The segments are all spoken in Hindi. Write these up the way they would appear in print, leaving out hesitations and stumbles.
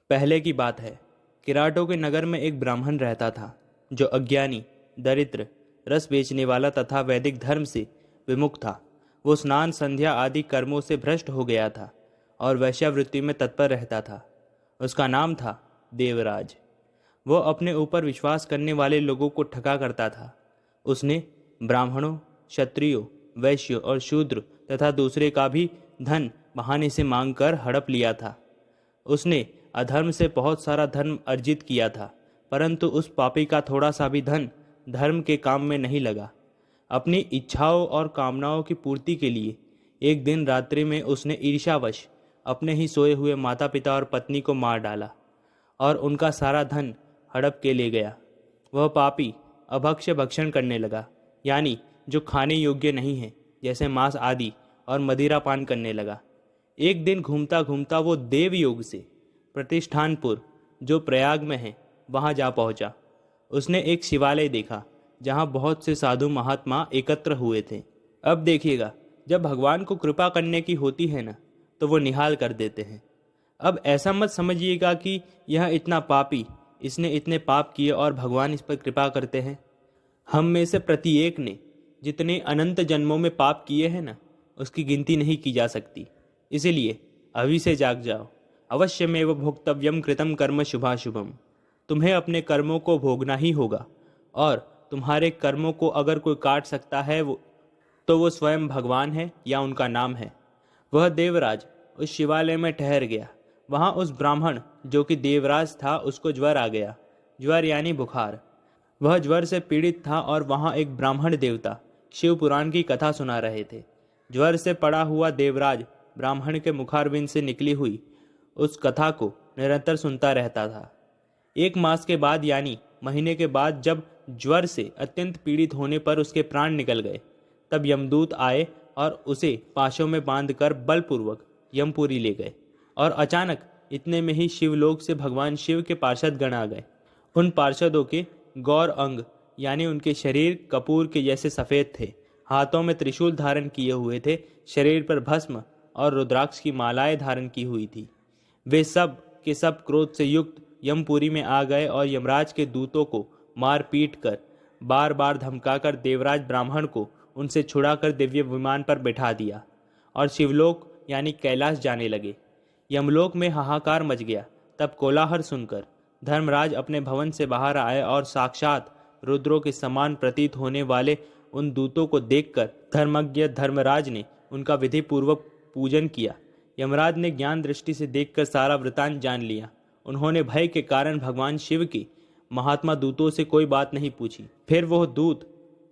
पहले की बात है, किराटों के नगर में एक ब्राह्मण रहता था जो अज्ञानी, दरिद्र, रस बेचने वाला तथा वैदिक धर्म से विमुख था। वो स्नान संध्या आदि कर्मों से भ्रष्ट हो गया था और वैश्यावृत्ति में तत्पर रहता था। उसका नाम था देवराज। वो अपने ऊपर विश्वास करने वाले लोगों को ठगा करता था। उसने ब्राह्मणों, क्षत्रियों, वैश्यों और शूद्र तथा दूसरे का भी धन बहाने से मांगकर हड़प लिया था। उसने अधर्म से बहुत सारा धर्म अर्जित किया था, परंतु उस पापी का थोड़ा सा भी धन धर्म के काम में नहीं लगा। अपनी इच्छाओं और कामनाओं की पूर्ति के लिए एक दिन रात्रि में उसने ईर्ष्यावश अपने ही सोए हुए माता पिता और पत्नी को मार डाला और उनका सारा धन हड़प के ले गया। वह पापी अभक्ष्य भक्षण करने लगा, यानी जो खाने योग्य नहीं है, जैसे मांस आदि, और मदिरा पान करने लगा। एक दिन घूमता घूमता वो देवयोग से प्रतिष्ठानपुर, जो प्रयाग में है, वहाँ जा पहुँचा। उसने एक शिवालय देखा जहाँ बहुत से साधु महात्मा एकत्र हुए थे। अब देखिएगा, जब भगवान को कृपा करने की होती है ना, तो वो निहाल कर देते हैं। अब ऐसा मत समझिएगा कि यह इतना पापी, इसने इतने पाप किए और भगवान इस पर कृपा करते हैं। हम में से प्रत्येक ने जितने अनंत जन्मों में पाप किए हैं ना, उसकी गिनती नहीं की जा सकती। इसीलिए अभी से जाग जाओ। अवश्यमेव भोक्तव्यम कृतम कर्म शुभाशुभम। तुम्हें अपने कर्मों को भोगना ही होगा, और तुम्हारे कर्मों को अगर कोई काट सकता है तो वो स्वयं भगवान है या उनका नाम है। वह देवराज उस शिवालय में ठहर गया। वहाँ उस ब्राह्मण जो कि देवराज था, उसको ज्वर आ गया। ज्वर यानी बुखार। वह ज्वर से पीड़ित था और वहाँ एक ब्राह्मण देवता शिव पुराण की कथा सुना रहे थे। ज्वर से पड़ा हुआ देवराज ब्राह्मण के मुखारविंद से निकली हुई उस कथा को निरंतर सुनता रहता था। एक मास के बाद, यानी महीने के बाद, जब ज्वर से अत्यंत पीड़ित होने पर उसके प्राण निकल गए, तब यमदूत आए और उसे पाशों में बांधकर बलपूर्वक यमपुरी ले गए। और अचानक इतने में ही शिवलोक से भगवान शिव के पार्षद गण आ गए। उन पार्षदों के गौर अंग, यानी उनके शरीर कपूर के जैसे सफ़ेद थे। हाथों में त्रिशूल धारण किए हुए थे, शरीर पर भस्म और रुद्राक्ष की मालाएं धारण की हुई थी। वे सब के सब क्रोध से युक्त यमपुरी में आ गए और यमराज के दूतों को मार पीट कर, बार बार धमकाकर देवराज ब्राह्मण को उनसे छुड़ाकर दिव्य विमान पर बैठा दिया और शिवलोक यानी कैलाश जाने लगे। यमलोक में हाहाकार मच गया। तब कोलाहल सुनकर धर्मराज अपने भवन से बाहर आए और साक्षात रुद्रों के समान प्रतीत होने वाले उन दूतों को देखकर धर्मज्ञ धर्मराज ने उनका विधि पूर्वक पूजन किया। यमराज ने ज्ञान दृष्टि से देखकर सारा वृतांत जान लिया। उन्होंने भय के कारण भगवान शिव के महात्मा दूतों से कोई बात नहीं पूछी। फिर वह दूत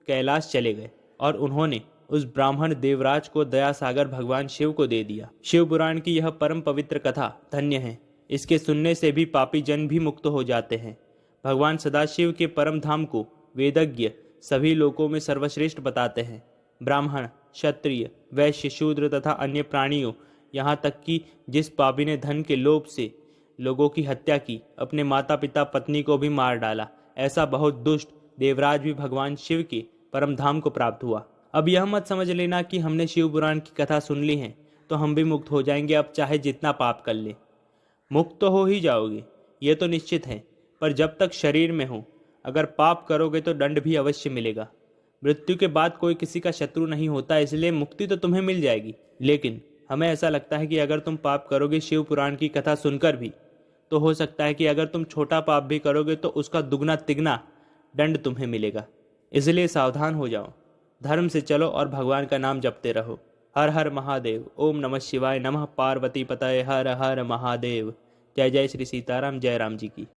कैलाश चले गए और उन्होंने उस ब्राह्मण देवराज को दया सागर भगवान शिव को दे दिया। शिव पुराण की यह परम पवित्र कथा धन्य है। इसके सुनने से भी पापी जन भी मुक्त हो जाते हैं। भगवान सदाशिव के परम धाम को वेदज्ञ सभी लोकों में सर्वश्रेष्ठ बताते हैं। ब्राह्मण, क्षत्रिय, वैश्य, शूद्र तथा अन्य प्राणियों, यहाँ तक कि जिस पापी ने धन के लोभ से लोगों की हत्या की, अपने माता पिता पत्नी को भी मार डाला, ऐसा बहुत दुष्ट देवराज भी भगवान शिव के परम धाम को प्राप्त हुआ। अब यह मत समझ लेना कि हमने शिव पुराण की कथा सुन ली है तो हम भी मुक्त हो जाएंगे। अब चाहे जितना पाप कर ले, मुक्त तो हो ही जाओगे, ये तो निश्चित है। पर जब तक शरीर में हो, अगर पाप करोगे तो दंड भी अवश्य मिलेगा। मृत्यु के बाद कोई किसी का शत्रु नहीं होता, इसलिए मुक्ति तो तुम्हें मिल जाएगी। लेकिन हमें ऐसा लगता है कि अगर तुम पाप करोगे शिव पुराण की कथा सुनकर भी, तो हो सकता है कि अगर तुम छोटा पाप भी करोगे तो उसका दुगना तिगना दंड तुम्हें मिलेगा। इसलिए सावधान हो जाओ, धर्म से चलो और भगवान का नाम जपते रहो। हर हर महादेव। ओम नमः शिवाय। नमः पार्वती पतये। हर हर महादेव। जय जय श्री सीताराम। जय राम जी की।